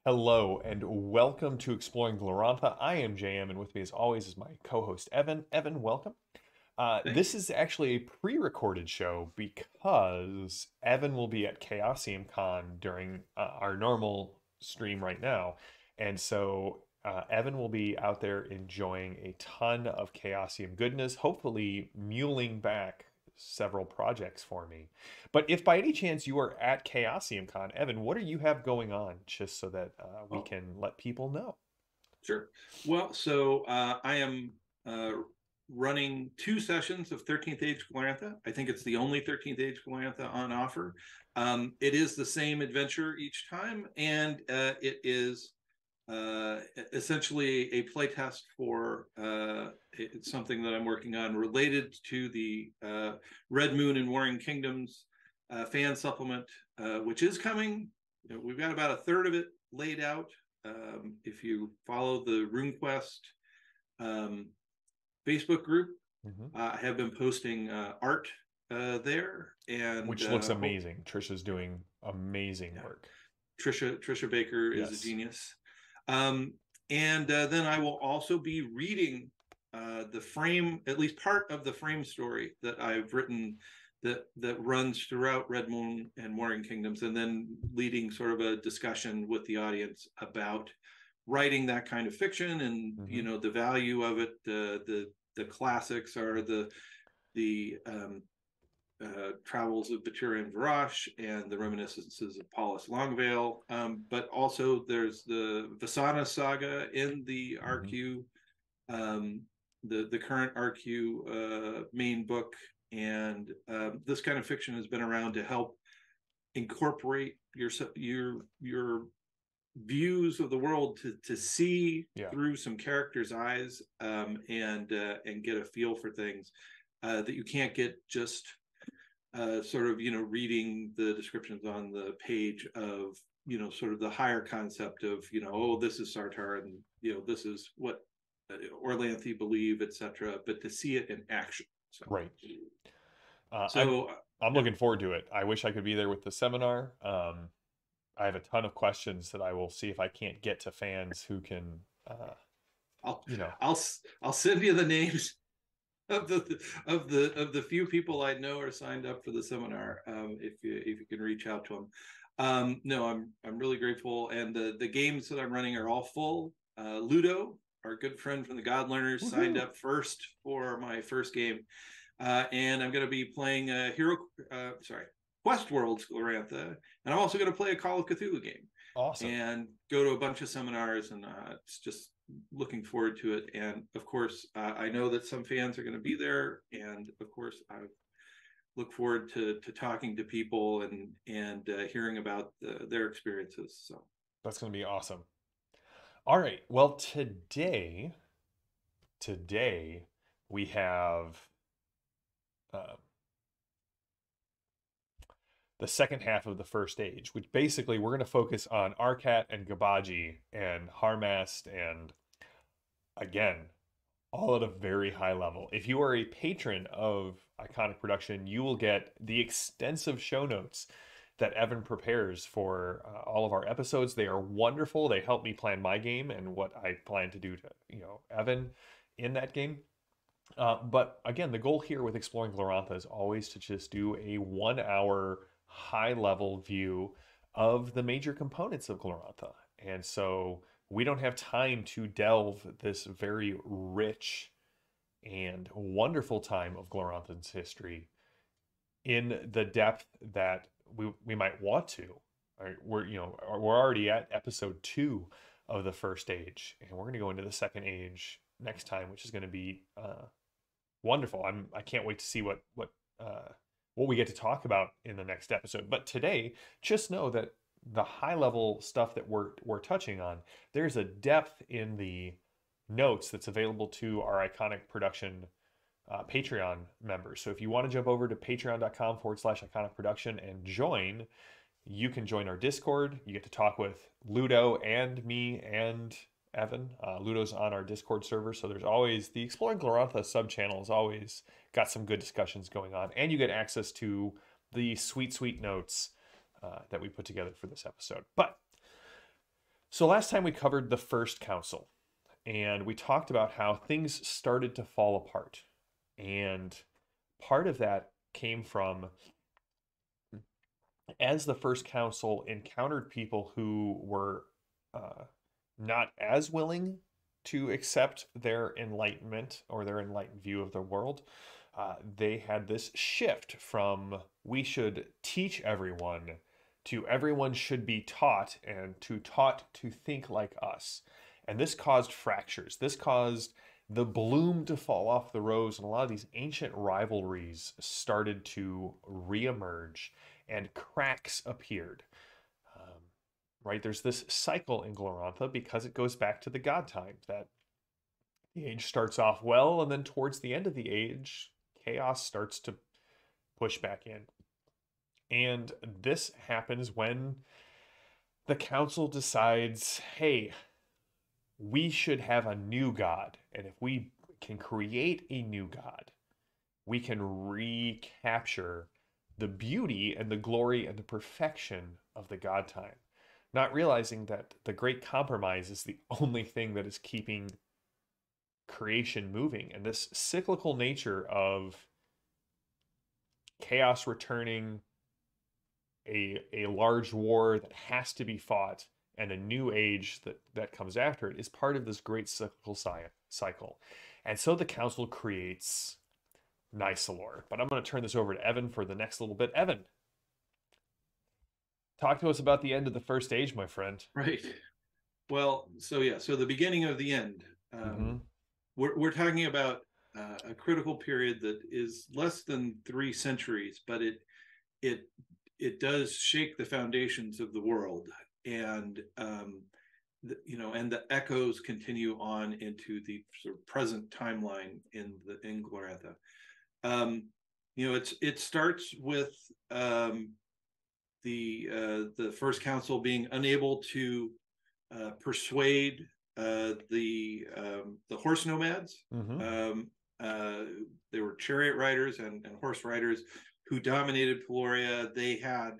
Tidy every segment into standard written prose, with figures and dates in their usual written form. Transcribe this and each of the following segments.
Hello and welcome to Exploring Glorantha. I am JM, and with me as always is my co-host Evan. Evan, welcome. Thanks. This is actually a pre-recorded show because Evan will be at Chaosium Con during our normal stream right now. And so Evan will be out there enjoying a ton of Chaosium goodness, hopefully muling back several projects for me. But if by any chance you are at Chaosium Con, Evan, what do you have going on just so that we Oh, can let people know? sure. Well, I am uh, running two sessions of 13th Age Glorantha. I think it's the only 13th Age Glorantha on offer. It is the same adventure each time, and it is uh, essentially a playtest for it's something that I'm working on related to the Red Moon and Warring Kingdoms fan supplement, which is coming. You know, we've got about a third of it laid out. If you follow the RuneQuest um, Facebook group, Hmm. I have been posting art there, and Which looks amazing. Trisha's doing amazing yeah, work. Trisha Baker is a Yes. genius. Um, and then I will also be reading the frame, at least part of the frame story that I've written that runs throughout Red Moon and Warring Kingdoms, and then leading sort of a discussion with the audience about writing that kind of fiction and Hmm. the value of it. The classics are the travels of Baturian Varash and the reminiscences of Paulus Longveil. But also there's the Vasana saga in the Hmm. RQ, um, the current RQ main book. And this kind of fiction has been around to help incorporate your views of the world to see Yeah. through some characters' eyes, and get a feel for things that you can't get just sort of reading the descriptions on the page of sort of the higher concept of oh, this is Sartar, and this is what Orlanthi believe, etc., but to see it in action. so Right. I'm so I'm yeah, looking forward to it. I wish I could be there with the seminar. I have a ton of questions that I will see if I can't get to fans who can, i'll you know, i'll I'll send you the names of the few people I know are signed up for the seminar. If you can reach out to them. No, I'm really grateful, and the games that I'm running are all full. Ludo, our good friend from the God Learners, signed woohoo. up first for my first game, and I'm going to be playing Quest Worlds Glorantha, and I'm also going to play a Call of Cthulhu game Awesome. and go to a bunch of seminars, and it's just looking forward to it. And of course, I know that some fans are going to be there, and of course, I look forward to talking to people and hearing about their experiences. So, That's going to be awesome. All right. Well, today we have uh, the second half of the first age, which basically we're going to focus on Arkat and Gbaji and Harmast, and again, all at a very high level. If you are a patron of Iconic Production, you will get the extensive show notes that Evan prepares for all of our episodes. They are wonderful. They help me plan my game and what I plan to do to, Evan in that game. But again, the goal here with Exploring Glorantha is always to just do a 1 hour high level view of the major components of Glorantha. And so we don't have time to delve this very rich and wonderful time of Gloranthan's history in the depth that we might want to. Right? We're already at episode 2 of the first age, and we're going to go into the second age next time, which is going to be wonderful. I can't wait to see what we get to talk about in the next episode. But today, just know that the high level stuff that we're touching on, there's a depth in the notes that's available to our Iconic Production Patreon members. So if you want to jump over to patreon.com/iconic production and join, you can join our Discord. You get to talk with Ludo and me and Evan. Ludo's on our Discord server, so there's always the Exploring Glorantha sub channel has always got some good discussions going on, and you get access to the sweet notes that we put together for this episode. But So last time we covered the first council, and we talked about how things started to fall apart. And part of that came from as the first council encountered people who were uh, not as willing to accept their enlightenment or their enlightened view of the world, they had this shift from we should teach everyone to everyone should be taught and to taught to think like us. And this caused fractures. This caused the bloom to fall off the rose, and a lot of these ancient rivalries started to reemerge and cracks appeared. Um, right? There's this cycle in Glorantha because it goes back to the god time that the age starts off well, and then towards the end of the age, chaos starts to push back in. And this happens when the council decides, hey, we should have a new god. And if we can create a new god, we can recapture the beauty and the glory and the perfection of the God time. Not realizing that the great compromise is the only thing that is keeping creation moving. And this cyclical nature of chaos returning, a large war that has to be fought, and a new age that comes after it is part of this great cyclical cycle. And so the council creates Nysalor. But I'm going to turn this over to Evan for the next little bit. Evan, talk to us about the end of the first age, my friend. Right. Well, so yeah, so the beginning of the end. Mm-hmm. We're talking about a critical period that is less than 3 centuries, but it it does shake the foundations of the world, and and the echoes continue on into the sort of present timeline in Glorantha. It starts with the first council being unable to persuade the horse nomads. Mm-hmm. They were chariot riders and horse riders who dominated Peloria. They had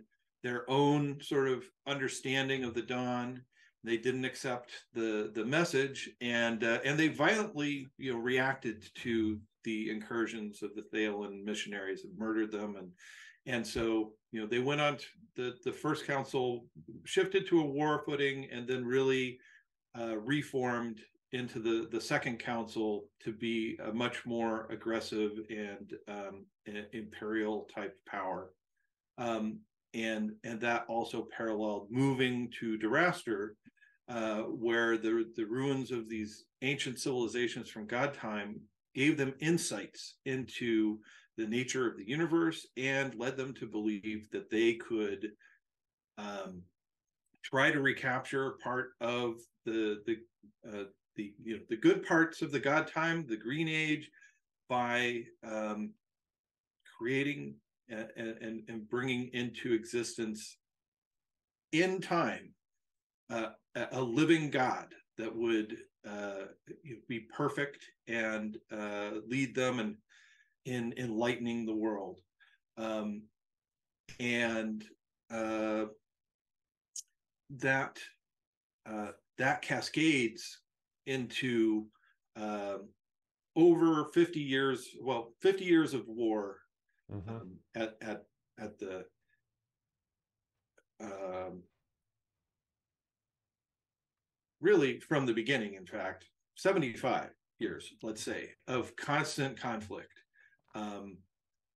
their own sort of understanding of the dawn. They didn't accept the message, and they violently reacted to the incursions of the Thalen missionaries and murdered them, and so they went on to the first council shifted to a war footing, and then really reformed into the second council to be a much more aggressive and imperial type power, and that also paralleled moving to Duraster, where the ruins of these ancient civilizations from God time gave them insights into the nature of the universe and led them to believe that they could try to recapture part of the good parts of the God time, the Green Age, by creating and bringing into existence in time a living God that would be perfect and lead them and in enlightening the world, and that cascades into over 50 years. Well, 50 years of war, Mm-hmm. at the really from the beginning. In fact, 75 years, let's say, of constant conflict.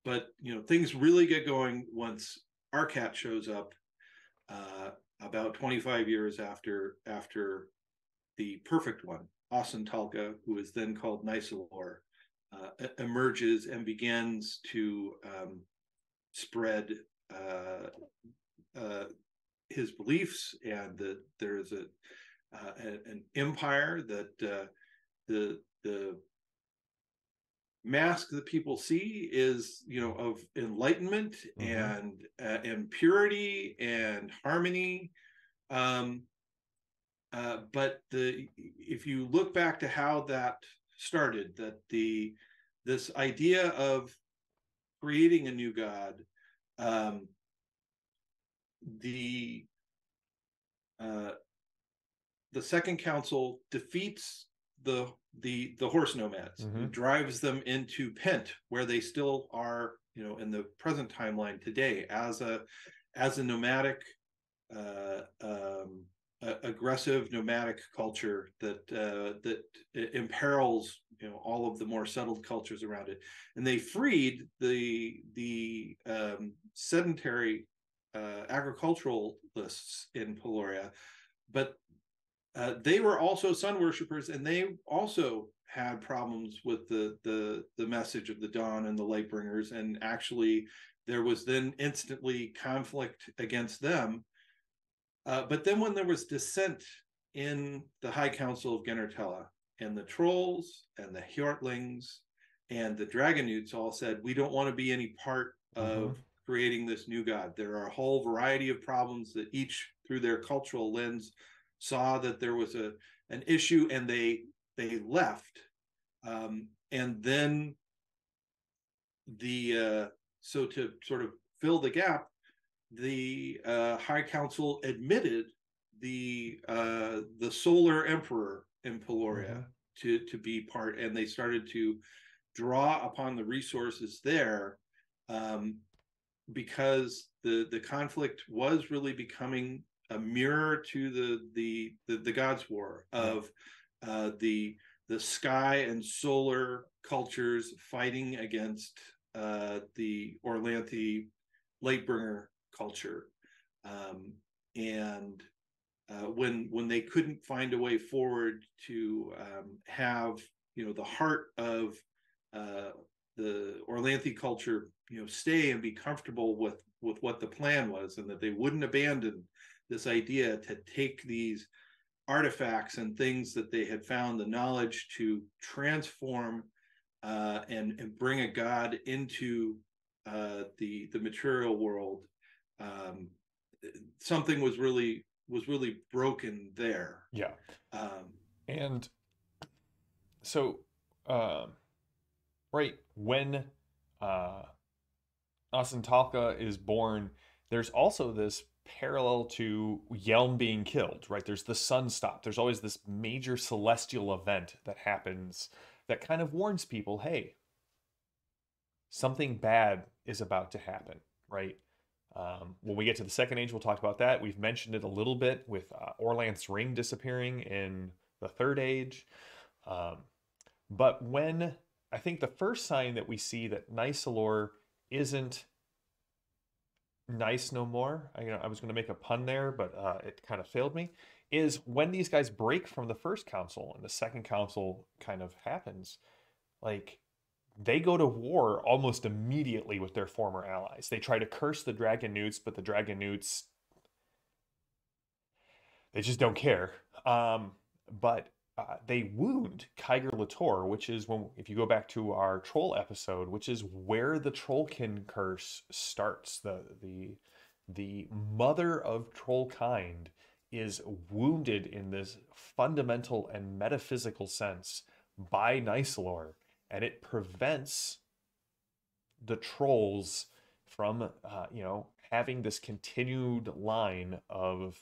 But things really get going once Arkat shows up, about 25 years after the perfect one, Talka, who is then called Nysalor, emerges and begins to spread his beliefs, and that there's an empire that the mask that people see is of enlightenment, Mm-hmm. and purity and harmony, but if you look back to how that started, that this idea of creating a new god, the the second council defeats the horse nomads and drives them into Pent, where they still are, in the present timeline today as a nomadic, aggressive nomadic culture that imperils all of the more settled cultures around it. And they freed the sedentary agriculturalists in Peloria, but they were also sun worshippers, and they also had problems with the message of the dawn and the light bringers. And actually, there was then instantly conflict against them. But then when there was dissent in the High Council of Genertella, and the trolls and the Hjortlings and the Dragonutes all said, we don't want to be any part of creating this new god. There are a whole variety of problems that each, through their cultural lens, saw that there was an issue, and they left. And then so to sort of fill the gap, the High Council admitted the Solar Emperor in Peloria to be part, and they started to draw upon the resources there, because the conflict was really becoming a mirror to the Gods' War of the sky and solar cultures fighting against the Orlanthi Lightbringer culture. And when they couldn't find a way forward to have the heart of the Orlanthi culture stay and be comfortable with what the plan was, and that they wouldn't abandon this idea to take these artifacts and things that they had found the knowledge to transform and bring a god into the material world. Something was really broken there. Yeah. And so right when Asantalka is born, there's also this parallel to Yelm being killed, right? There's the sun stop. There's always this major celestial event that happens that kind of warns people, hey, something bad is about to happen, right? When we get to the Second Age, we'll talk about that. We've mentioned it a little bit with Orlanth's ring disappearing in the Third Age. But when I think the first sign that we see that Nysalor isn't nice no more, I was going to make a pun there, but it kind of failed me, is when these guys break from the first council and the second council kind of happens, like they go to war almost immediately with their former allies. They try to curse the Dragonutes, but the Dragonutes, they just don't care. But they wound Kyger Lator, which is when, if you go back to our troll episode, which is where the Trollkin curse starts. The mother of troll kind is wounded in this fundamental and metaphysical sense by Nysalor, and it prevents the trolls from having this continued line of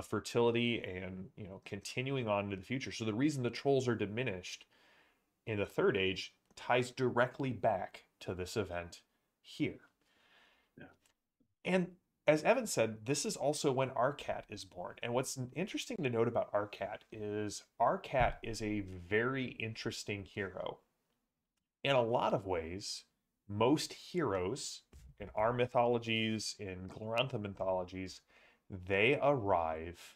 fertility and continuing on into the future. So the reason the trolls are diminished in the Third Age ties directly back to this event here. Yeah. And as Evan said, this is also when Arkat is born. And what's interesting to note about Arkat is a very interesting hero. In a lot of ways, most heroes in our mythologies, in Glorantha mythologies, they arrive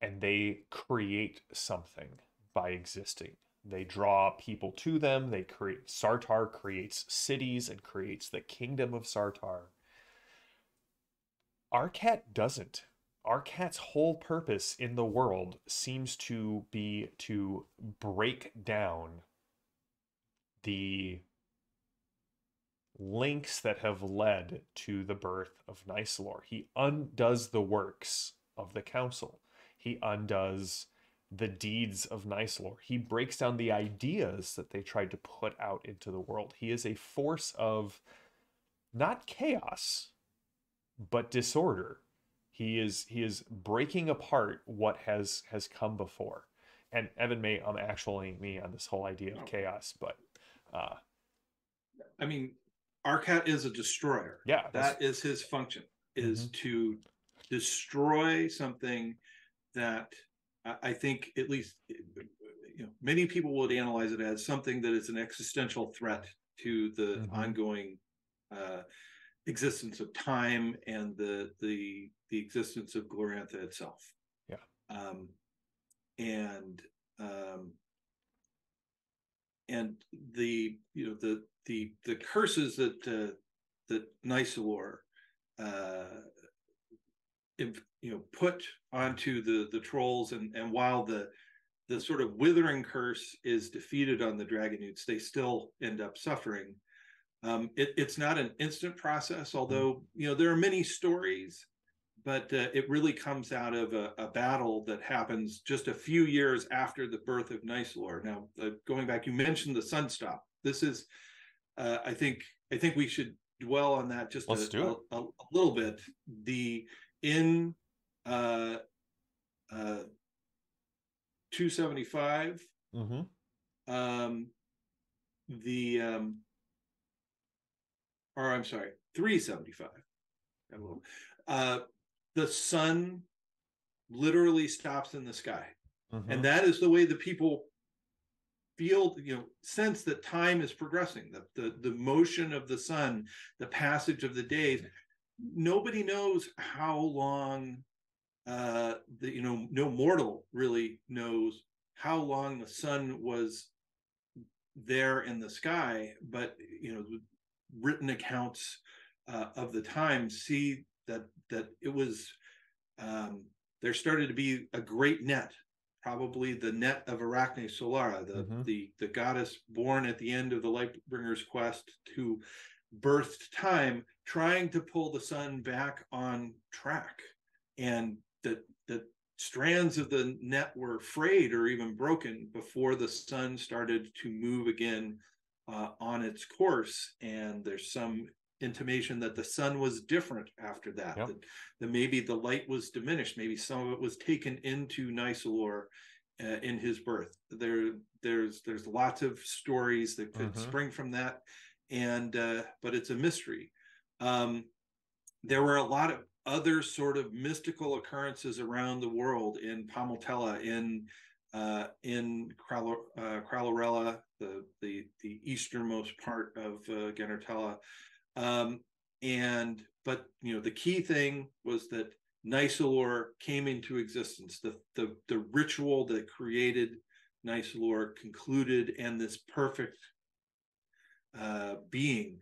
and they create something by existing. They draw people to them. Sartar creates cities and creates the kingdom of Sartar. Arkat doesn't. Arkat's whole purpose in the world seems to be to break down the links that have led to the birth of Nysalor. He undoes the works of the council. He undoes the deeds of Nysalor. He breaks down the ideas that they tried to put out into the world. He is a force of not chaos, but disorder. He is breaking apart what has come before. And Evan may actually me on this whole idea of chaos, but uh, I mean, Arkat is a destroyer. yeah, that's That is his function, is mhm, to destroy something that I think at least many people would analyze it as something that is an existential threat to the mhm, ongoing uh, existence of time and the existence of Glorantha itself. yeah, Um, and um, and the curses that Nysalor put onto the trolls, and while the sort of withering curse is defeated on the Dragonutes, they still end up suffering. It's not an instant process, mhm, although there are many stories, but it really comes out of a battle that happens just a few years after the birth of Nysalor. Now, going back, you mentioned the Sunstop. This is, I think we should dwell on that just let's do it. a little bit. The in uh, uh, 275, Hmm. um, the or I'm sorry, 375. Uh, the sun literally stops in the sky, and Hmm. that is the way the people feel, sense that time is progressing, the motion of the sun, the passage of the days. Nobody knows how long, no mortal really knows how long the sun was there in the sky, but written accounts of the time see that it was, there started to be a great net, probably the net of Arachne Solara, Hmm. the goddess born at the end of the Lightbringer's quest, who birthed time, trying to pull the sun back on track, and that strands of the net were frayed or even broken before the sun started to move again on its course. And there's some intimation that the sun was different after that, Yep. that maybe the light was diminished, maybe some of it was taken into Nysalor in his birth. There's lots of stories that could Hmm. spring from that, and but it's a mystery. Um, there were a lot of other sort of mystical occurrences around the world, in Pomaltella, in Cralorella, the easternmost part of Genertella. Um, and but the key thing was that Nysalor came into existence. The ritual that created Nysalor concluded, and this perfect being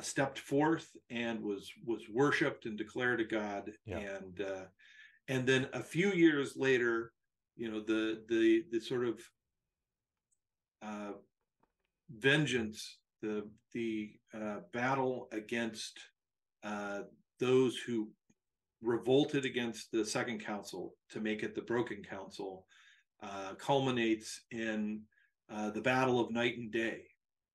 stepped forth and was worshipped and declared a god. Yeah. And then a few years later, the sort of uh, vengeance, the battle against uh, those who revolted against the Second Council to make it the Broken Council, culminates in the Battle of Night and Day,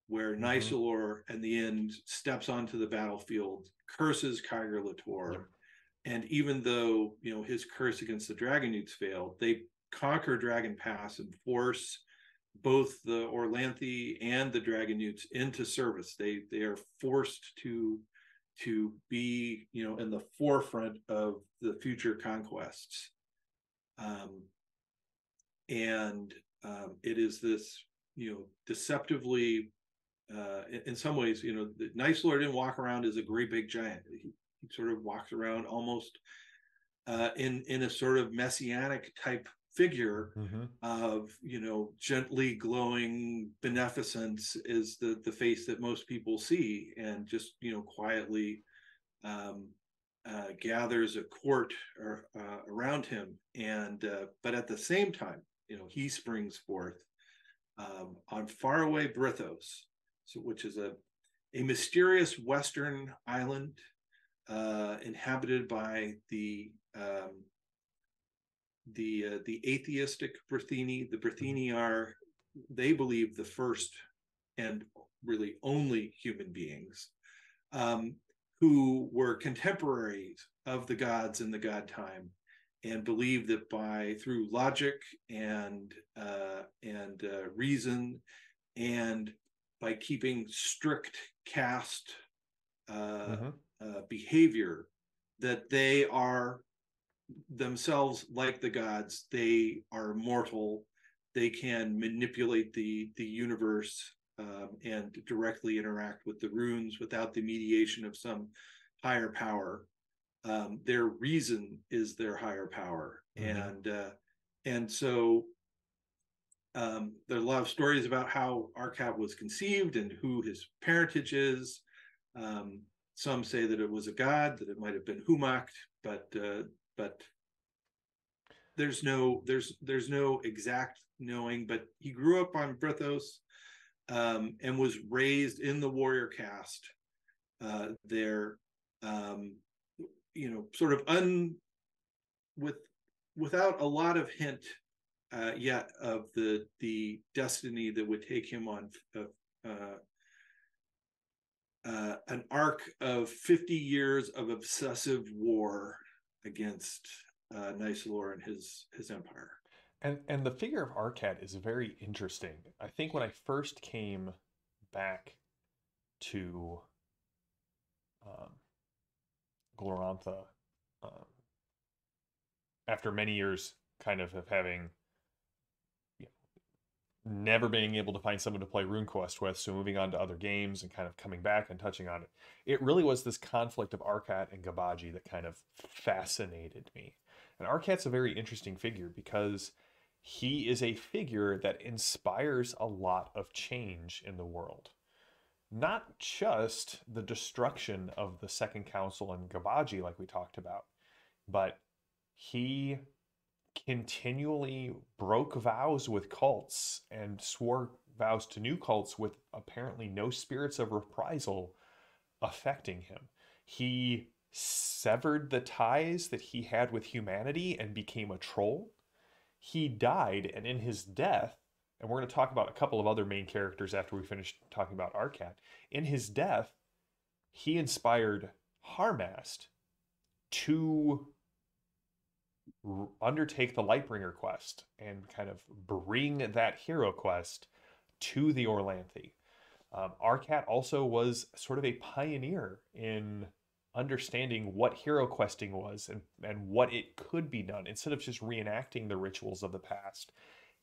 where Hmm. Nysalor, in the end, steps onto the battlefield, curses Kyger Yep. Lator, and even though his curse against the Dragonutes failed, they conquer Dragon Pass and force both the Orlanthi and the Dragonutes into service. They are forced to be in the forefront of the future conquests, um, and it is this deceptively, in some ways, the Nysalor didn't walk around as a great big giant. He sort of walks around almost in a sort of messianic type figure Hmm. of gently glowing beneficence is the face that most people see, and just quietly um, gathers a court around him. And but at the same time, he springs forth on faraway Brithos, which is a mysterious western island inhabited by the atheistic Brithini. The Hmm. Brithini are, they believe, the first and really only human beings, um, who were contemporaries of the gods in the god time, and believed that through logic and reason, and by keeping strict caste Mm-hmm. behavior, that they are themselves like the gods. They are mortal. They can manipulate the universe, and directly interact with the runes without the mediation of some higher power. Their reason is their higher power, Mm-hmm. and so there are a lot of stories about how Arkat was conceived and who his parentage is. Um, some say that it was a god, that it might have been Humacht, but there's no exact knowing. But he grew up on Brithos, and was raised in the warrior caste. There, um, sort of with without a lot of hint yet of the destiny that would take him on an arc of 50 years of obsessive war against Nysalor and his empire. And the figure of Arkat is very interesting. I think when I first came back to um, Glorantha, um, after many years kind of having, you never being able to find someone to play RuneQuest with, so moving on to other games and kind of coming back and touching on it, it really was this conflict of Arkat and Gbaji that kind of fascinated me. And Arkat's a very interesting figure because he is a figure that inspires a lot of change in the world. Not just the destruction of the Second Council and Gbaji, like we talked about, but he continually broke vows with cults and swore vows to new cults with apparently no spirits of reprisal affecting him. He severed the ties that he had with humanity and became a troll. He died, and in his death, and we're going to talk about a couple of other main characters after we finish talking about Arkat. In his death, he inspired Harmast to undertake the Lightbringer quest and kind of bring that hero quest to the Orlanthi. Arkat also was sort of a pioneer in understanding what hero questing was and what it could be done. Instead of just reenacting the rituals of the past,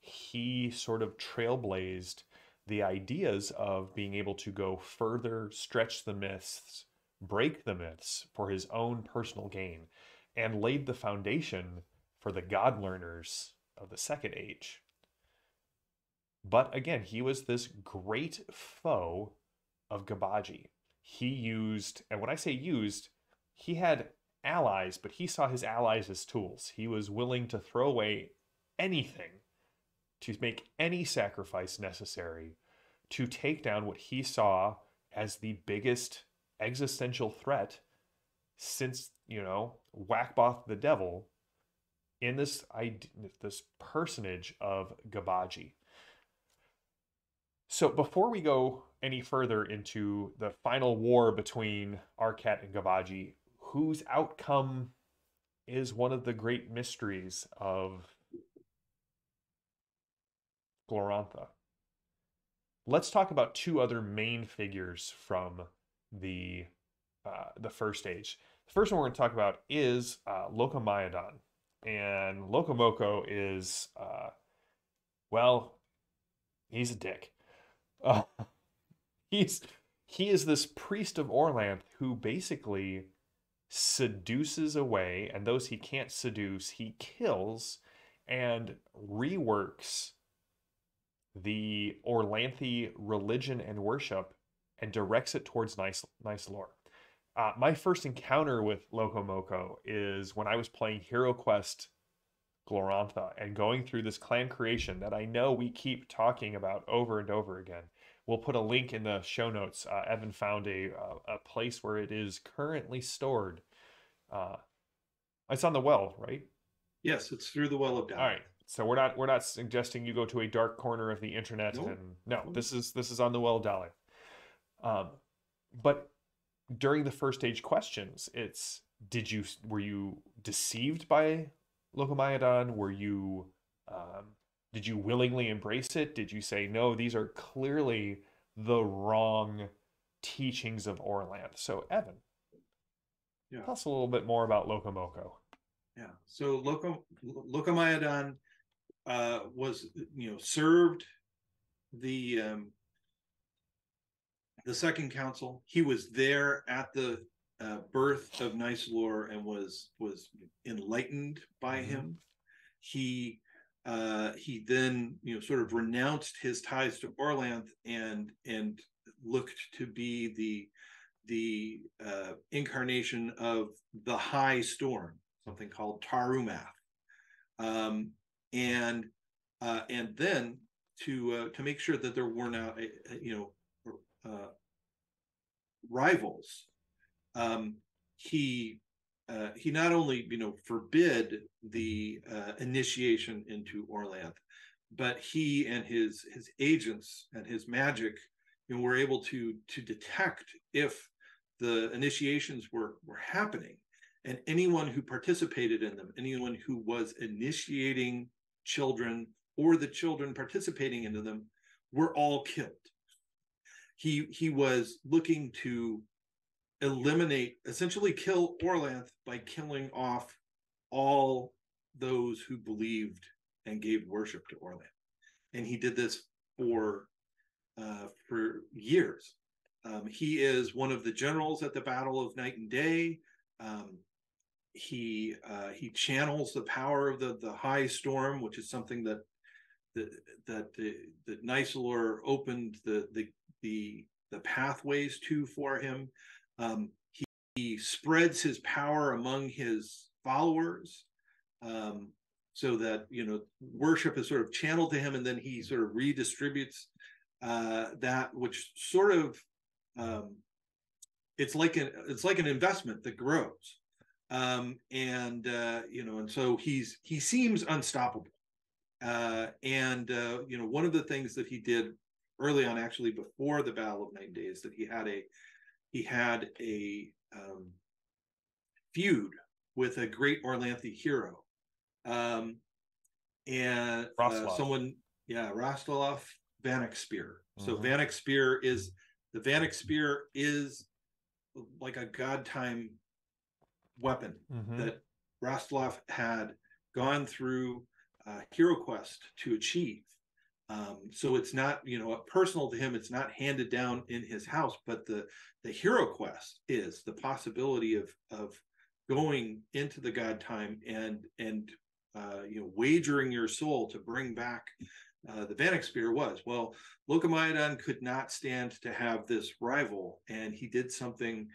he sort of trailblazed the ideas of being able to go further, stretch the myths, break the myths for his own personal gain, and laid the foundation for the God learners of the Second Age. But again, he was this great foe of Gbaji. He used, and when I say used, he had allies, but he saw his allies as tools. He was willing to throw away anything, to make any sacrifice necessary to take down what he saw as the biggest existential threat since, Whackboth the Devil, in this personage of Gbaji. So before we go any further into the final war between Arkat and Gbaji, whose outcome is one of the great mysteries of Glorantha. Let's talk about two other main figures from the first age. The first one we're going to talk about is Locomayadon, and Locomoko is well, he's a dick. Uh, he's he is this priest of Orlanth who basically seduces away, and those he can't seduce, he kills and reworks the Orlanthi religion and worship and directs it towards Nysalor. My first encounter with Locomoko is when I was playing HeroQuest Glorantha and going through this clan creation that I know we keep talking about over and over again. We'll put a link in the show notes. Evan found a place where it is currently stored. Uh, it's on the well, right? Yes, it's through the Well of All Dali. right. So we're not suggesting you go to a dark corner of the internet, No, and no, no. this is on the well of Dali. Um, but during the first stage questions, it's were you deceived by Locomayadon? Were you did you willingly embrace it? Did you say no, these are clearly the wrong teachings of Orlanth? So Evan, Yeah. tell us a little bit more about Locomoco. Yeah. So Locomayadon was, served the second council. He was there at the birth of Nysalor and was enlightened by Mm-hmm. him. He then sort of renounced his ties to Orlanth and looked to be the incarnation of the high storm, something called Tarumath, um, and and then to make sure that there were not uh, rivals. Um, he not only forbid the initiation into Orlanth, but he and his agents and his magic were able to detect if the initiations were happening, and anyone who participated in them, anyone who was initiating children or the children participating into them, were all killed. He was looking to eliminate, essentially kill Orlanth by killing off all those who believed and gave worship to Orlanth. And he did this for years. He is one of the generals at the Battle of Night and Day. He channels the power of the high storm, which is something that Nysalor opened the pathways to for him. He spreads his power among his followers, so that worship is sort of channeled to him, and then he sort of redistributes that, which sort of it's like an investment that grows, and so he seems unstoppable, one of the things that he did early on, actually before the Battle of 9 Days, that he had a feud with a great Orlanthe hero, and Rostolov. someone, yeah, Rostolov Vanek Spear. So Mm-hmm. the Vanek Spear is like a god time weapon Mm-hmm. that Rostolov had gone through Hero Quest to achieve. So it's not personal to him. It's not handed down in his house, but the Hero Quest is the possibility of going into the god time and wagering your soul to bring back the Vanek Spear. Well, Locomayadon could not stand to have this rival, and he did something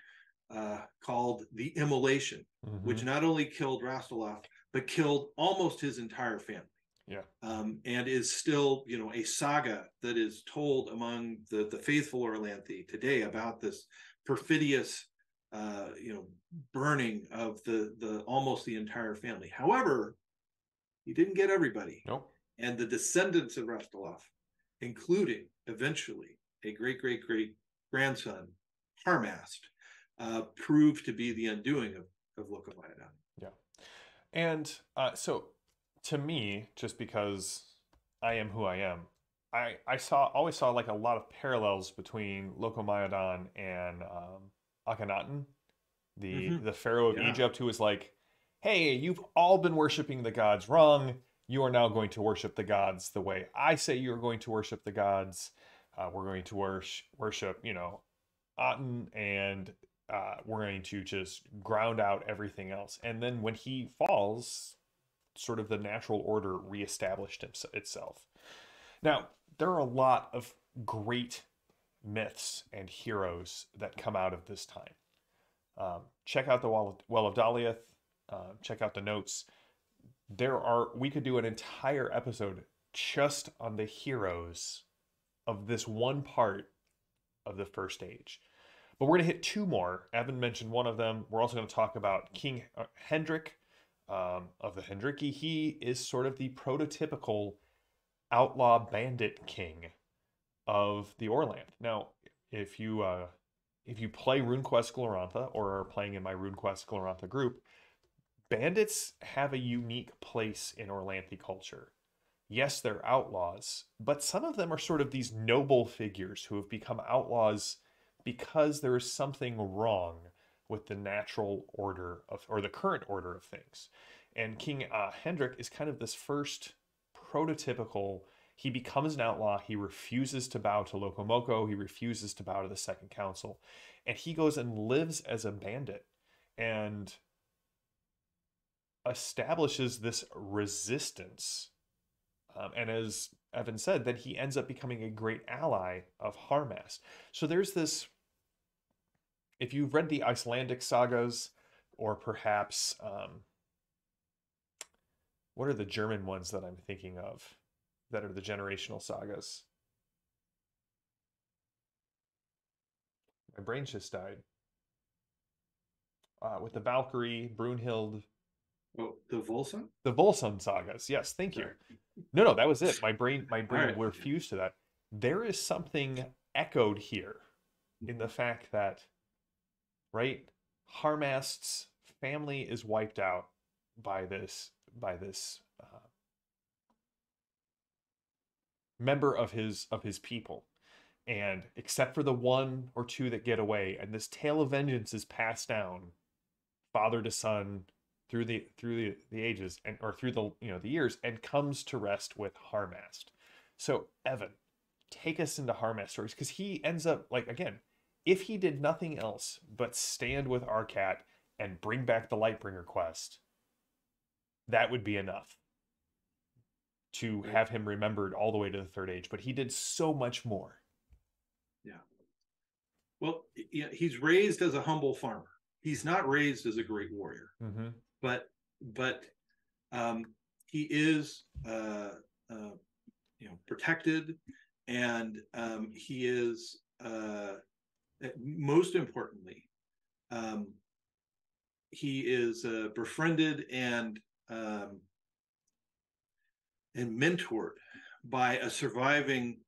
called the Immolation, Mm-hmm. which not only killed Rostolov, but killed almost his entire family. Yeah. And is still, a saga that is told among the faithful Orlanthe today about this perfidious, burning of the almost the entire family. However, he didn't get everybody, Nope. and the descendants of Rostolov, including eventually a great grandson, Harmast, proved to be the undoing of Locomayadon. Yeah. And so to me, just because I am who I am, I always saw like a lot of parallels between Locomayadon and Akhenaten, the pharaoh of Yeah. Egypt, who was like, "Hey, you've all been worshiping the gods wrong. You are now going to worship the gods the way I say you are going to worship the gods. We're going to worship, Aten, and we're going to just ground out everything else." And then when he falls, sort of the natural order reestablished itself. Now, there are a lot of great myths and heroes that come out of this time. Check out the Well of Daliath. Check out the notes. We could do an entire episode just on the heroes of this one part of the first age. But we're going to hit two more. Evan mentioned one of them. We're also going to talk about King Hendrik of the Hendriki. He is sort of the prototypical outlaw bandit king of the Orland. Now, if you if you play RuneQuest Glorantha or are playing in my RuneQuest Glorantha group, bandits have a unique place in Orlanthi culture. Yes, they're outlaws, but some of them are sort of these noble figures who have become outlaws because there is something wrong with the natural order of, or the current order of things. And King Hendrik is kind of this first prototypical. He becomes an outlaw. He refuses to bow to Lokomoko. He refuses to bow to the Second Council. And he goes and lives as a bandit and establishes this resistance. And as Evan said, then he ends up becoming a great ally of Harmast. So there's this, if you've read the Icelandic sagas, or perhaps, what are the German ones that I'm thinking of that are the generational sagas? My brain just died. With the Valkyrie, Brunhild, Oh, the Volsung? the Volsung sagas. Yes, thank you. Sorry. No, that was it. My All brain right. refused to that. There is something echoed here in the fact that, right, Harmast's family is wiped out by this member of his people, and except for the one or two that get away, and this tale of vengeance is passed down father to son through the ages, and or through the the years, and comes to rest with Harmast. So Evan, take us into Harmast stories, because he ends up, like, again, if he did nothing else but stand with Arkat and bring back the Lightbringer quest, that would be enough to Right. have him remembered all the way to the Third Age. But he did so much more. Yeah. Well, he's raised as a humble farmer. He's not raised as a great warrior, Mm-hmm. but he is protected, and he is most importantly, he is befriended and mentored by a surviving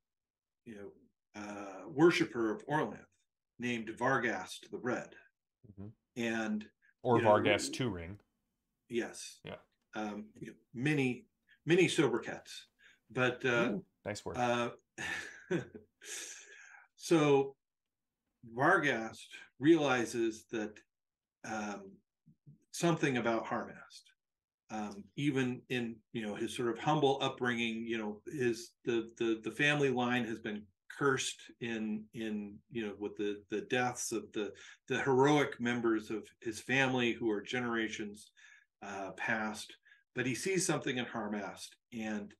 worshiper of Orlanth named Vargast the Red. Mm-hmm. And Or Vargas Turing. Yes. Yeah. Many sobriquets, but Ooh, nice word. So Vargast realizes that something about Harmast, even in his sort of humble upbringing, the family line has been cursed in with the deaths of the heroic members of his family who are generations past. But he sees something in Harmast, and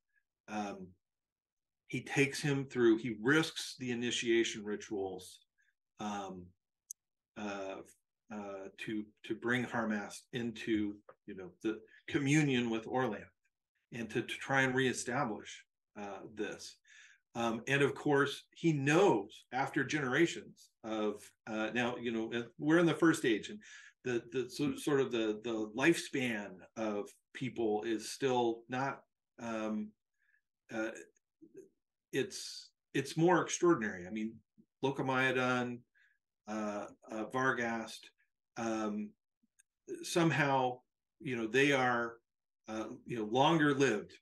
he takes him through. He risks the initiation rituals to bring Harmast into the communion with Orlanth, and to try and reestablish this. And of course, he knows after generations of now, we're in the First Age, and the sort of the lifespan of people is still not. It's more extraordinary. I mean, Lokomaiodon, Vargast, somehow, they are, longer lived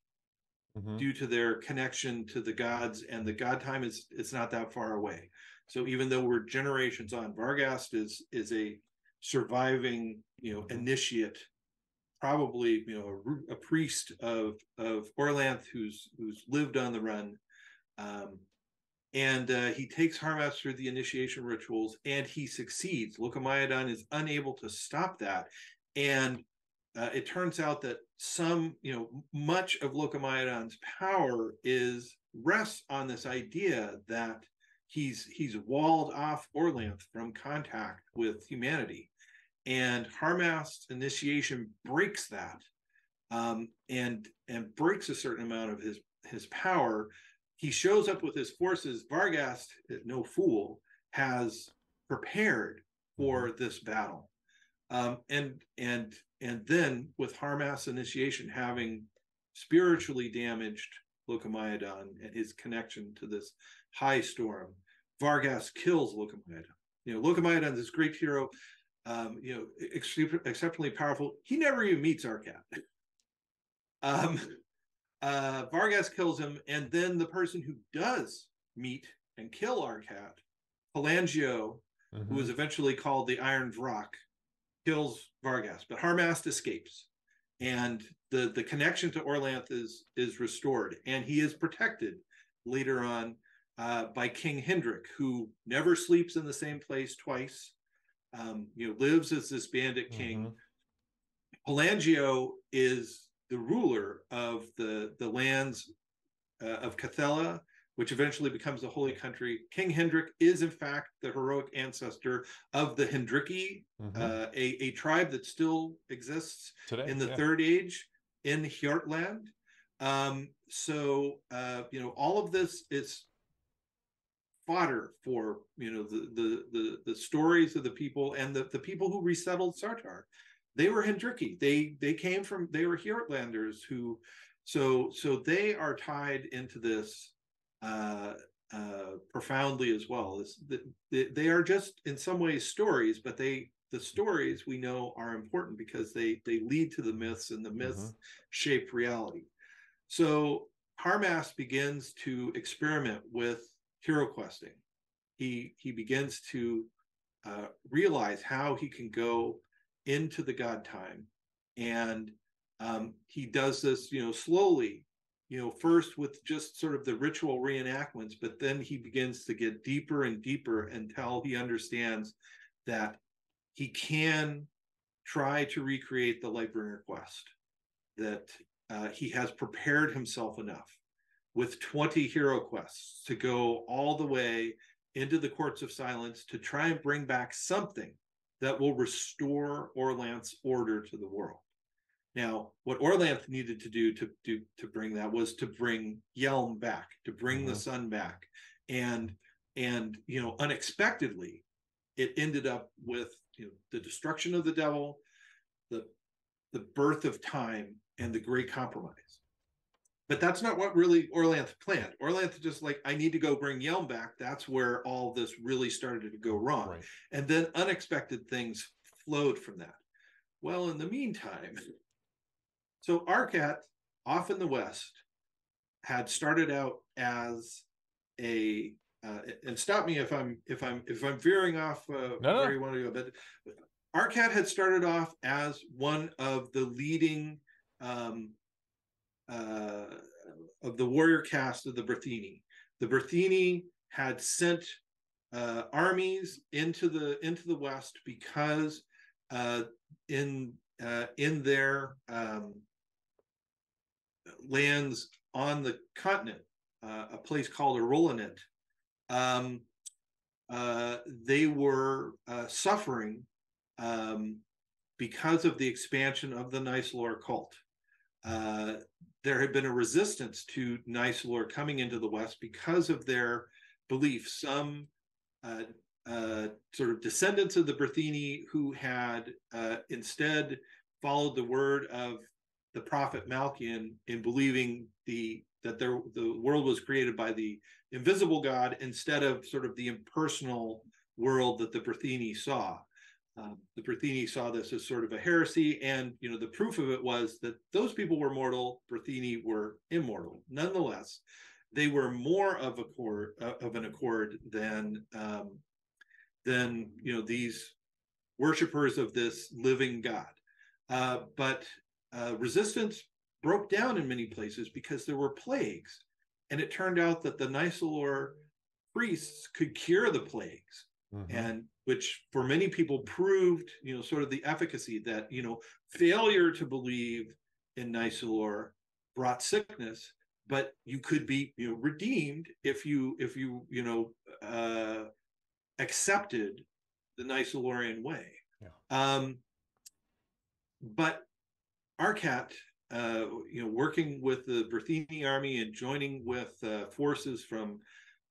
Mm-hmm. due to their connection to the gods, and the god time it's not that far away. So even though we're generations on, Vargast is a surviving, initiate, probably, a priest of Orlanth who's lived on the run. And he takes Harmast through the initiation rituals, and he succeeds. Lokomaiodon is unable to stop that, and it turns out that much of Lokomaiodon's power rests on this idea that he's walled off Orlanth from contact with humanity, and Harmast's initiation breaks that, and breaks a certain amount of his power. He shows up with his forces. Vargast, no fool, has prepared for this battle, and then with Harmast's initiation having spiritually damaged Lokomaiodon and his connection to this high storm, Vargast kills Lokomaiodon. Locomaidon, this great hero, exceptionally powerful. He never even meets Arkat. um, Vargas kills him, and then the person who does meet and kill Arkat, Pelangio, who is eventually called the Iron Vrak, kills Vargas, but Harmast escapes, and the connection to Orlanth is restored, and he is protected later on by King Hendrik, who never sleeps in the same place twice. Lives as this bandit king. Pelangio is the ruler of the lands of Cathella, which eventually becomes the Holy Country. King Hendrik is, in fact, the heroic ancestor of the Hendriki, a tribe that still exists today, in the Third Age in Hjortland. All of this is fodder for the stories of the people, and the people who resettled Sartar. They were Hendriki. They were Hjortlanders who, so they are tied into this profoundly as well. They are just in some ways stories, but the stories we know are important because they lead to the myths, and the myths shape reality. So Harmast begins to experiment with hero questing. He begins to realize how he can go into the god time, and he does this, slowly, first with just sort of the ritual reenactments, but then he begins to get deeper and deeper until he understands that he can try to recreate the Lightbringer quest, that he has prepared himself enough with 20 hero quests to go all the way into the Courts of Silence to try and bring back something that will restore Orlanth's order to the world. Now, what Orlanth needed to do to bring that was to bring Yelm back, to bring the sun back, and unexpectedly, it ended up with the destruction of the devil, the birth of time, and the Great Compromise. But that's not what really Orlanth planned. Orlanth just like, I need to go bring Yelm back. That's where all this really started to go wrong. Right. And then unexpected things flowed from that. Well, in the meantime, so Arkat, off in the west, had started out as a and stop me if I'm veering off where you want to go. But Arkat had started off as one of the leading of the warrior caste of the Berthini. The Berthini had sent armies into the west because in their lands on the continent, a place called Arolanet, they were suffering because of the expansion of the Nysalor cult. There had been a resistance to Nysalor coming into the West because of their beliefs. Some sort of descendants of the Berthini who had instead followed the word of the prophet Malkian in believing that the world was created by the invisible God instead of sort of the impersonal world that the Berthini saw. The Berthini saw this as sort of a heresy, and the proof of it was that those people were mortal, Berthini were immortal. Nonetheless, they were more of an accord than these worshipers of this living God. But resistance broke down in many places because there were plagues, and it turned out that the Nysalor priests could cure the plagues. And which for many people proved, sort of the efficacy that, failure to believe in Nysalor brought sickness, but you could be, redeemed if you accepted the Nysalorian way. Yeah. But Arkat, working with the Berthini army and joining with forces from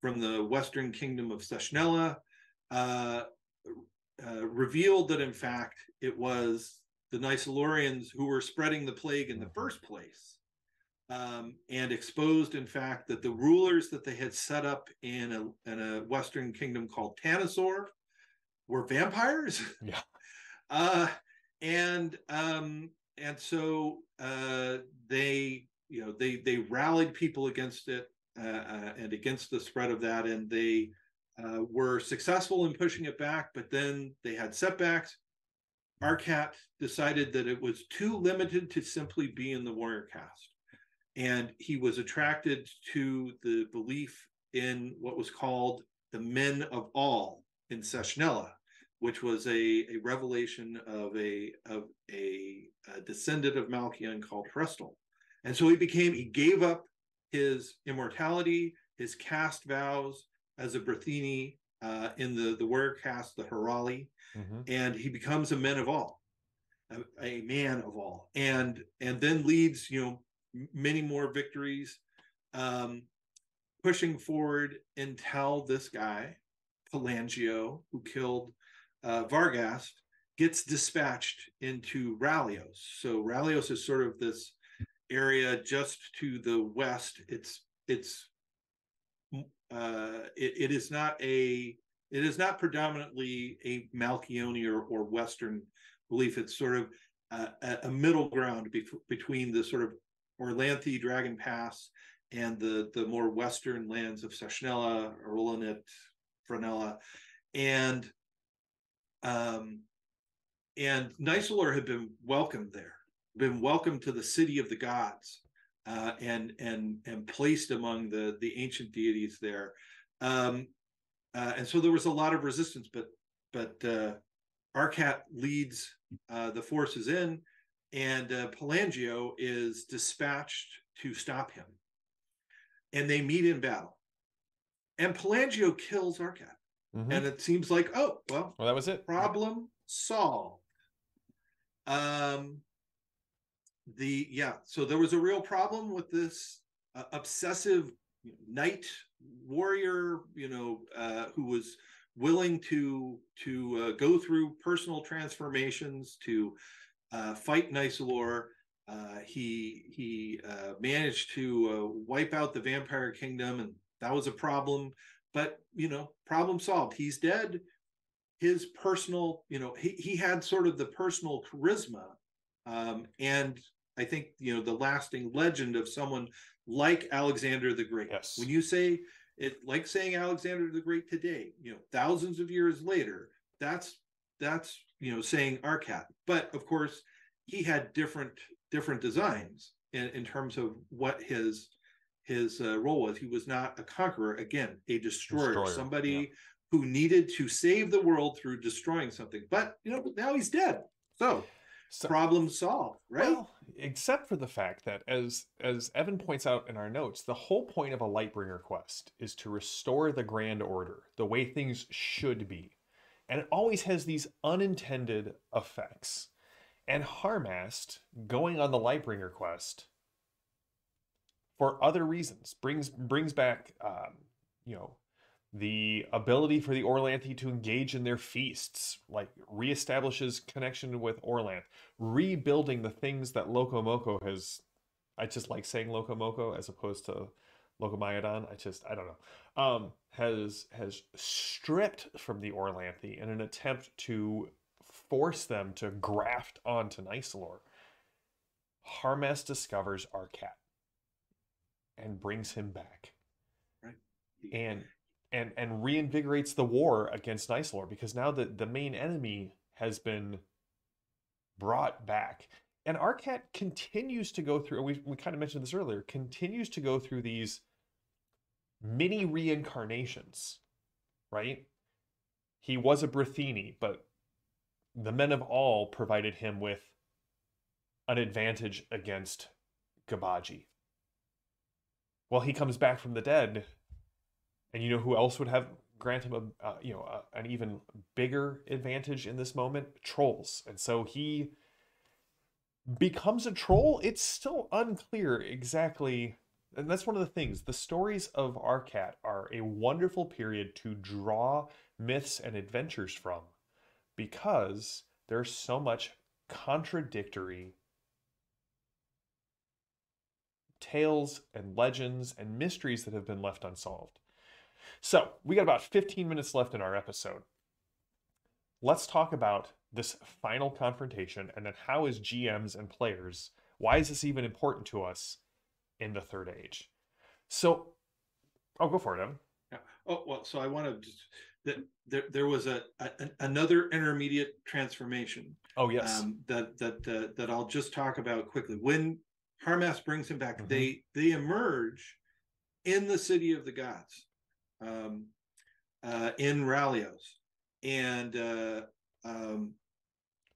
the Western Kingdom of Seshnella, revealed that in fact it was the Nysalorians who were spreading the plague in the first place, and exposed in fact that the rulers that they had set up in a Western kingdom called Tanasor, were vampires. Yeah. uh, and so they, they rallied people against it, and against the spread of that, and they were successful in pushing it back, but then they had setbacks. Arkat decided that it was too limited to simply be in the warrior caste, and he was attracted to the belief in what was called the men of all in Seshnella, which was a revelation of a descendant of Malkian called Hrestel. And so he gave up his immortality, his caste vows as a Brithini, in the warrior caste, the Harali, Mm-hmm. and he becomes a man of all, a man of all, and then leads, many more victories, um, pushing forward until this guy, Pelangio, who killed Varghast, gets dispatched into Rallios. So Rallios is sort of this area just to the west. It is not predominantly a Malchione or Western belief. It's sort of a middle ground between the sort of Orlanthi Dragon Pass and the more western lands of Seshnella, Arolinit, Frenella, and um, Nysalor had been welcomed there, been welcomed to the city of the gods, and placed among the ancient deities there. And so there was a lot of resistance, but Arkat leads the forces in, and Pelangio is dispatched to stop him. And they meet in battle. And Pelangio kills Arkat. Mm-hmm. And it seems like, oh, well, that was it. Problem solved. So there was a real problem with this obsessive knight warrior, who was willing to go through personal transformations to fight Nysalor. He managed to wipe out the vampire kingdom, and that was a problem. But problem solved. He's dead. His personal, he had sort of the personal charisma, and I think the lasting legend of someone like Alexander the Great. Yes. When you say it, like saying Alexander the Great today, thousands of years later, that's saying Arkat. But of course, he had different designs in terms of what his role was. He was not a conqueror, again, a destroyer. Somebody who needed to save the world through destroying something. But now he's dead. So problem solved, right? Well, except for the fact that, as Evan points out in our notes, the whole point of a Lightbringer quest is to restore the Grand Order, the way things should be. And it always has these unintended effects. And Harmast, going on the Lightbringer quest for other reasons, brings back, the ability for the Orlanthi to engage in their feasts, like reestablishes connection with Orlanth, rebuilding the things that Lokomoko has. I just like saying Lokomoko as opposed to Lokomaiodon. I don't know. Has stripped from the Orlanthi in an attempt to force them to graft onto Nysalor. Harmast discovers Arkat and brings him back. Right. And reinvigorates the war against Nysalor, because now the main enemy has been brought back. And Arkat continues to go through, we kind of mentioned this earlier, continues to go through these mini reincarnations, right? He was a Brithini, but the men of all provided him with an advantage against Gbaji. Well, he comes back from the dead, and you know who else would have grant him an even bigger advantage in this moment? Trolls. And so he becomes a troll. It's still unclear exactly, and that's one of the things. The stories of Arkat are a wonderful period to draw myths and adventures from, because there's so much contradictory tales and legends and mysteries that have been left unsolved. So we got about 15 minutes left in our episode. let's talk about this final confrontation and then how, as GMs and players, why is this even important to us in the third age? So, I'll go for it, Evan. Yeah. Oh well, so I want to just that there was another intermediate transformation Oh, yes. that I'll just talk about quickly. When Harmas brings him back, Mm-hmm. they emerge in the city of the gods, um, in Ralios, and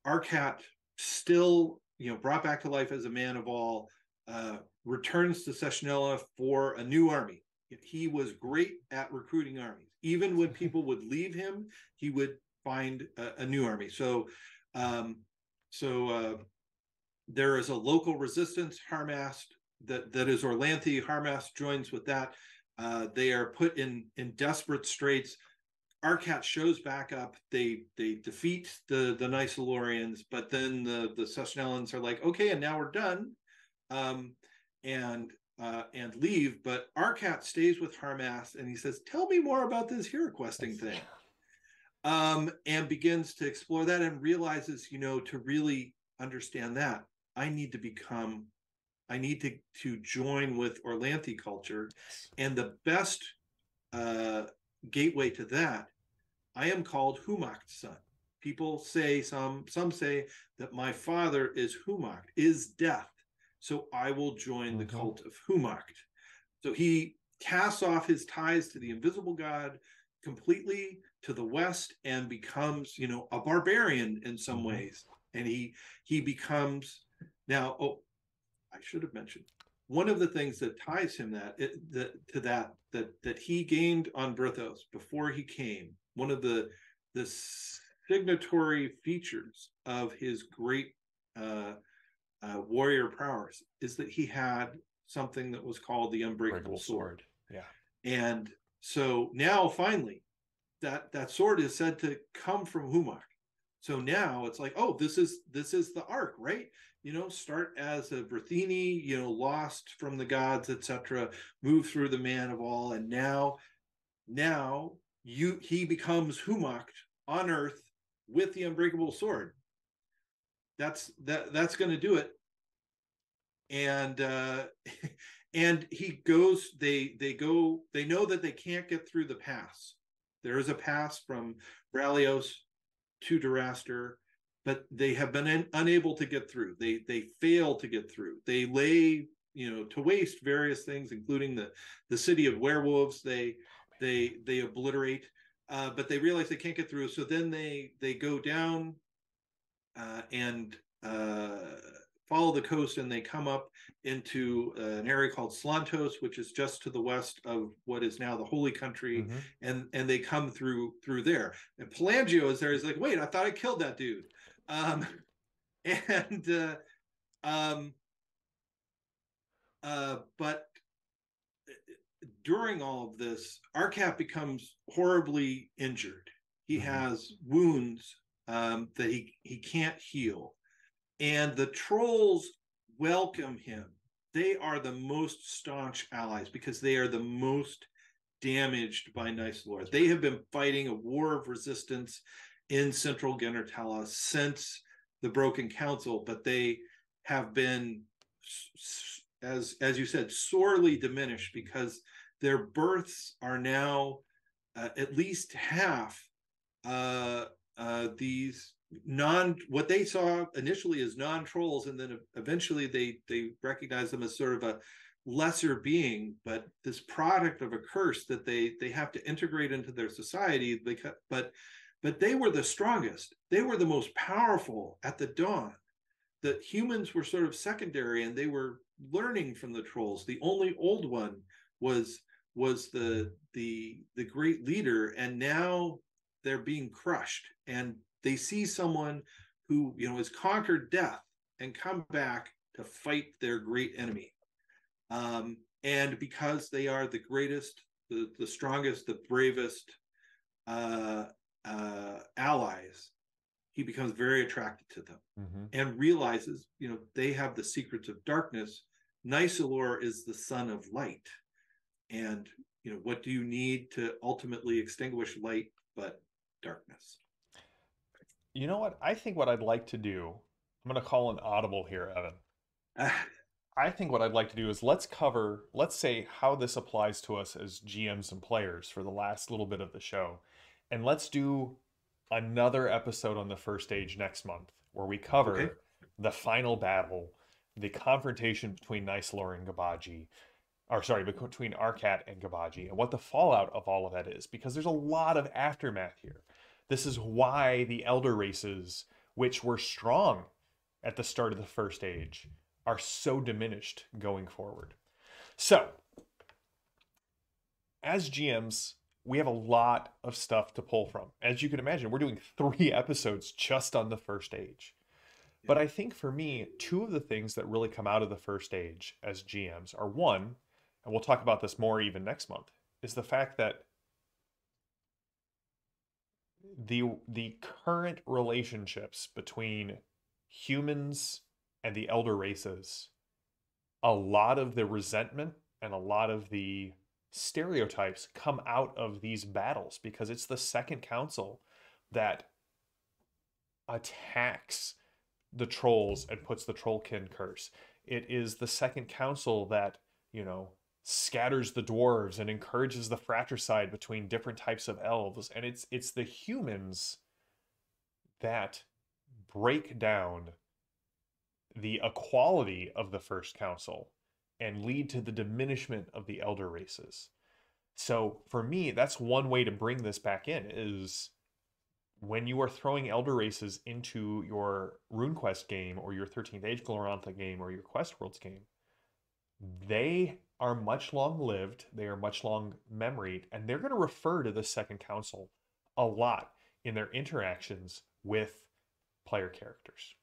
Arkat, still brought back to life as a man of all, returns to Seshnella for a new army. He was great at recruiting armies. Even when people would leave him, he would find a new army. Um, so there is a local resistance, Harmast, that is Orlanthi. Harmast joins with that. They are put in desperate straits. Arkat shows back up. They defeat the Nysalorians, but then the Seshnellans are like, okay, and now we're done, um, and leave. But Arkat stays with Harmas, and he says, "Tell me more about this hero questing thing," and begins to explore that, and realizes, to really understand that, I need to join with Orlanthi culture, Yes. and the best uh, gateway to that, I am called Humacht's son. People say, some say that my father is Humacht, is death. So I will join the Mm-hmm. cult of Humacht. So he casts off his ties to the invisible god completely to the west, and becomes, a barbarian in some Mm-hmm. ways. And he becomes now. Oh, I should have mentioned one of the things that ties him that he gained on Brithos before he came. One of the signatory features of his great uh, warrior prowess is that he had something that was called the unbreakable Breakable sword. sword. Yeah. And so now finally that sword is said to come from Humak. So now it's like, oh, this is the arc, right? Start as a Verthini, lost from the gods, etc., move through the man of all, and now he becomes Humacht on Earth with the unbreakable sword. That's going to do it. And and he goes. They know that they can't get through the pass. There is a pass from Bralios to Duraster, but they have been unable to get through. They fail to get through. They lay to waste various things, including the city of werewolves. They obliterate, but they realize they can't get through. So then they go down and follow the coast, and they come up into an area called Slantos, which is just to the west of what is now the Holy Country, Mm-hmm. and they come through there. And Pelagio is there. He's like, wait, I thought I killed that dude. And um, but during all of this, Arkat becomes horribly injured. He Mm-hmm. has wounds that he can't heal, and the trolls welcome him. They are the most staunch allies because they are the most damaged by Nysalor. They have been fighting a war of resistance in central Genertella since the Broken Council, but they have been, as you said, sorely diminished because their births are now at least half these what they saw initially as non-trolls, and then eventually they recognize them as sort of a lesser being, but this product of a curse that they have to integrate into their society. But they were the strongest. They were the most powerful at the dawn. The humans were sort of secondary, and they were learning from the trolls. The only old one was the great leader, and now they're being crushed, and they see someone who has conquered death and come back to fight their great enemy. And because they are the greatest, the strongest, the bravest allies, he becomes very attracted to them, Mm-hmm. and realizes they have the secrets of darkness. Nysalor is the son of light, and what do you need to ultimately extinguish light but darkness? You know what? I think what I'd like to do, I'm going to call an audible here, Evan. I think what I'd like to do is let's cover, let's say, how this applies to us as GMs and players for the last little bit of the show. And let's do another episode on the first stage next month where we Okay. cover the final battle, the confrontation between Nysalor and Gbaji, or sorry, between Arkat and Gbaji, and what the fallout of all of that is, because there's a lot of aftermath here. This is why the elder races, which were strong at the start of the first age, are so diminished going forward. So, as GMs, we have a lot of stuff to pull from. As you can imagine, we're doing 3 episodes just on the first age. Yeah. But I think for me, two of the things that really come out of the first stage as GMs are one, and we'll talk about this more even next month, is the fact that the current relationships between humans and the elder races, a lot of the resentment and a lot of the stereotypes come out of these battles because it's the second council that attacks the trolls and puts the trollkin curse. It is the second council that, you know, scatters the dwarves and encourages the fratricide between different types of elves. And it's the humans that break down the equality of the first council and lead to the diminishment of the elder races. So for me, that's one way to bring this back in is when you are throwing elder races into your RuneQuest game or your 13th Age Glorantha game or your Quest Worlds game, they are much long lived, they are much long memoried, and they're going to refer to the second council a lot in their interactions with player characters.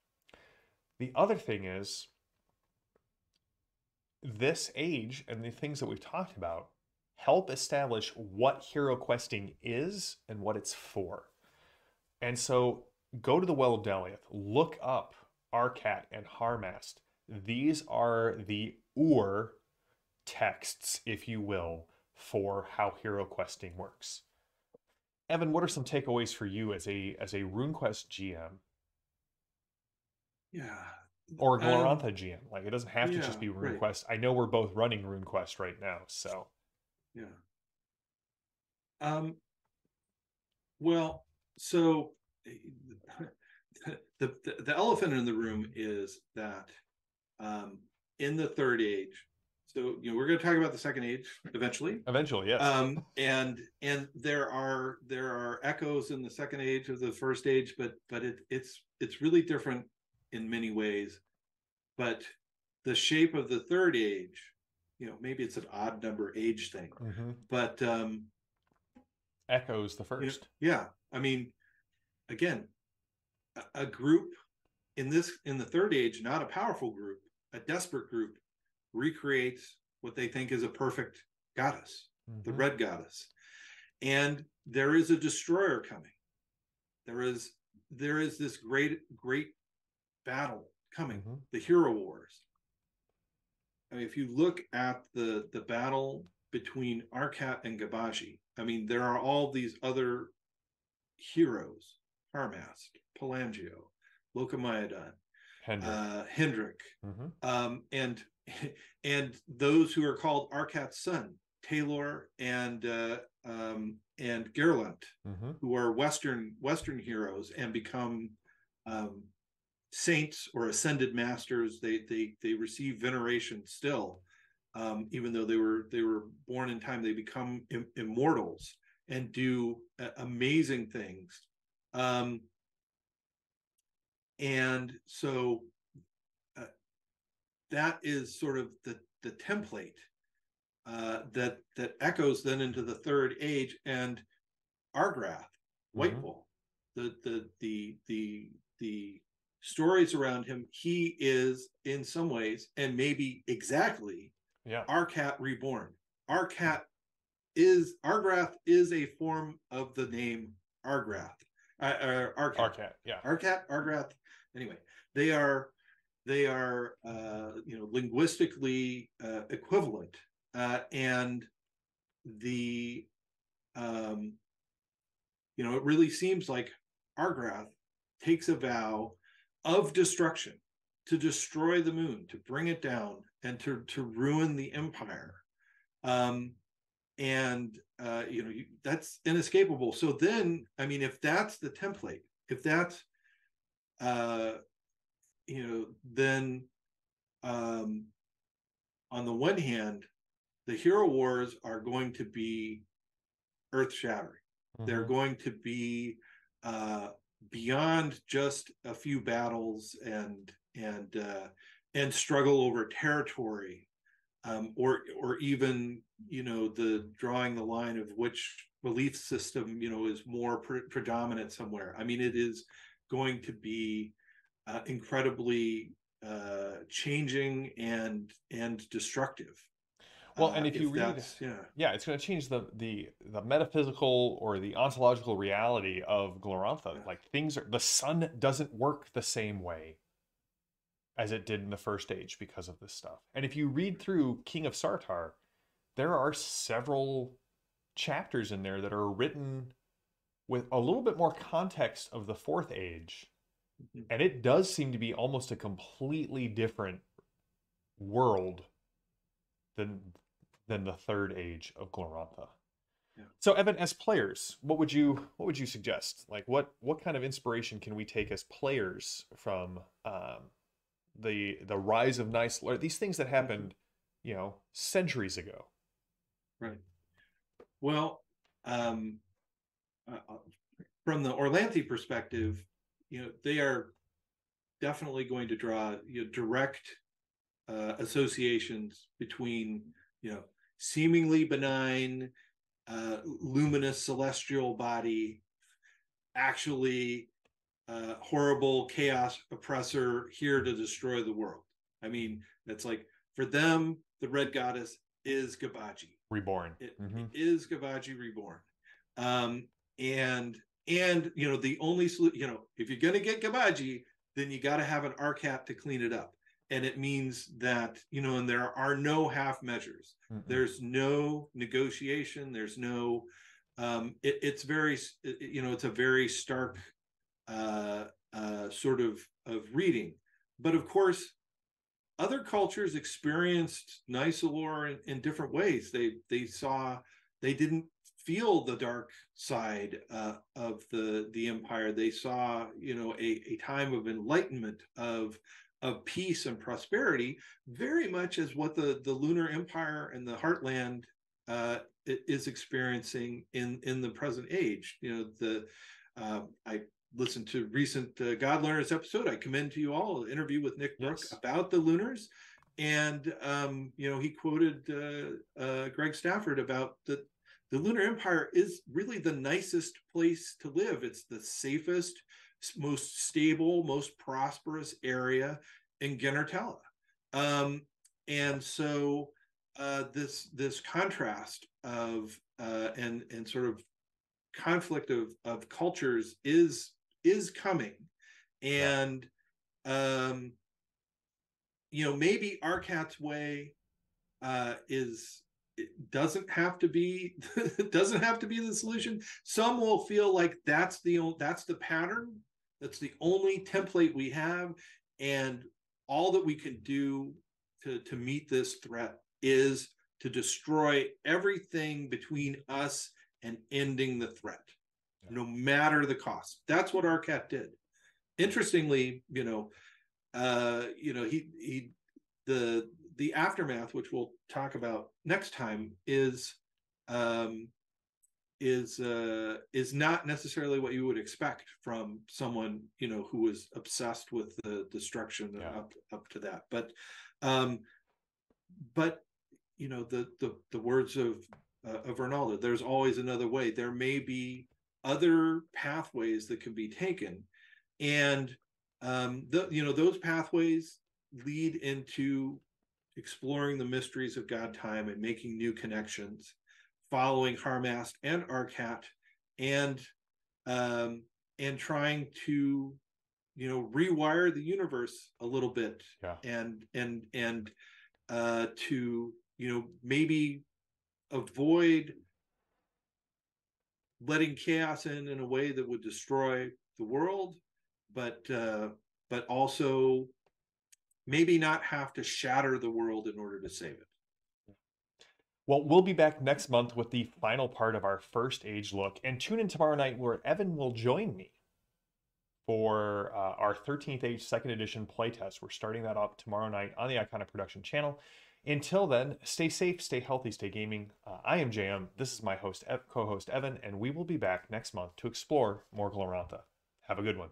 The other thing is this age and the things that we've talked about help establish what hero questing is and what it's for. And so go to the Well of Daliath, look up Arkat and Harmast. These are the Ur texts, if you will, for how hero questing works. Evan, what are some takeaways for you as a RuneQuest GM Yeah. or a Glorantha GM? Like it doesn't have to Yeah. just be Right. RuneQuest. I know we're both running RuneQuest right now, so Yeah. Um, well, so the elephant in the room is that um, in the third age, so we're going to talk about the second age eventually, eventually, yes. and there are echoes in the second age of the first age, but it's really different in many ways. But the shape of the third age, maybe it's an odd number age thing, Mm-hmm. but Echoes the first. yeah, I mean, again, a group in the third age, not a powerful group, a desperate group, recreates what they think is a perfect goddess, the Mm-hmm. red goddess, and there is a destroyer coming. There is this great battle coming, Mm-hmm. the hero wars. I mean, if you look at the battle between Arkat and Gbaji, I mean, there are all these other heroes: Harmast, Pelangio, Locomyodon, Hendrik. Hendrik, Mm-hmm. and and those who are called Arkat's son, Taylor and Gerlant, Mm-hmm. who are Western heroes and become um, saints or ascended masters. They receive veneration still, even though they were born in time. They become immortals and do amazing things. Um, and so that is sort of the template that echoes then into the third age and Argrath, Mm-hmm. Whitewall, the stories around him. He is in some ways, and maybe exactly, Yeah. Arkat reborn. Arkat is Argrath is a form of the name Argrath. Arkat. Arcat. Yeah. Argrath. Anyway, they are linguistically equivalent, and the it really seems like Argrath takes a vow of destruction to destroy the moon, to bring it down, and to ruin the empire. That's inescapable. So then, I mean, if that's the template, if that's then on the one hand, the hero wars are going to be earth shattering. They're going to be beyond just a few battles and struggle over territory, or even the drawing the line of which belief system is more predominant somewhere. I mean, it is going to be incredibly changing and destructive. Well, and if you read, Yeah, yeah, it's going to change the metaphysical or the ontological reality of Glorantha. yeah. Like the sun doesn't work the same way as it did in the first age because of this stuff. And if you read through King of Sartar, there are several chapters in there that are written with a little bit more context of the fourth age. Mm-hmm. And it does seem to be almost a completely different world than the third age of Glorantha. Yeah. So Evan, as players, what would you suggest? Like what kind of inspiration can we take as players from the rise of Nysalor, these things that happened, centuries ago? Right. Well, um, from the Orlanthi perspective, they are definitely going to draw direct associations between seemingly benign, luminous celestial body, actually horrible chaos oppressor here to destroy the world. I mean, that's like, for them, the red goddess is Gbaji. Reborn. It is Gbaji reborn. And the only if you're gonna get Gbaji, then you got to have an Arkat to clean it up. And it means that, and there are no half measures. There's no negotiation. There's no, it's a very stark sort of reading. But of course, other cultures experienced Nysalor in different ways. They didn't feel the dark side of the empire. They saw a time of enlightenment, of peace and prosperity, very much as what the lunar empire and the heartland is experiencing in the present age. I listened to recent God Learners episode. I commend to you all an interview with Nick Brook about the Lunars, and he quoted Greg Stafford about the Lunar Empire is really the nicest place to live. It's the safest, most stable, most prosperous area in Genartella. And so this contrast of and sort of conflict of cultures is coming. And maybe Arkat's way doesn't have to be the solution. Some will feel like that's the pattern, that's the only template we have, and all that we can do to meet this threat is to destroy everything between us and ending the threat, no matter the cost. That's what Arkat did. Interestingly, the aftermath, which we'll talk about next time, is not necessarily what you would expect from someone who was obsessed with the destruction up to that. But the words of Ronaldo, there's always another way. There may be other pathways that can be taken, and those pathways lead into exploring the mysteries of God time and making new connections, following Harmast and Arkat, and trying to rewire the universe a little bit, and to maybe avoid letting chaos in a way that would destroy the world, but also maybe not have to shatter the world in order to save it. Well, we'll be back next month with the final part of our first age look, and tune in tomorrow night where Evan will join me for our 13th Age Second Edition playtest. We're starting that up tomorrow night on the Iconic Production channel. Until then, stay safe, stay healthy, stay gaming. I am JM. This is my co-host Evan, and we will be back next month to explore more Glorantha. Have a good one.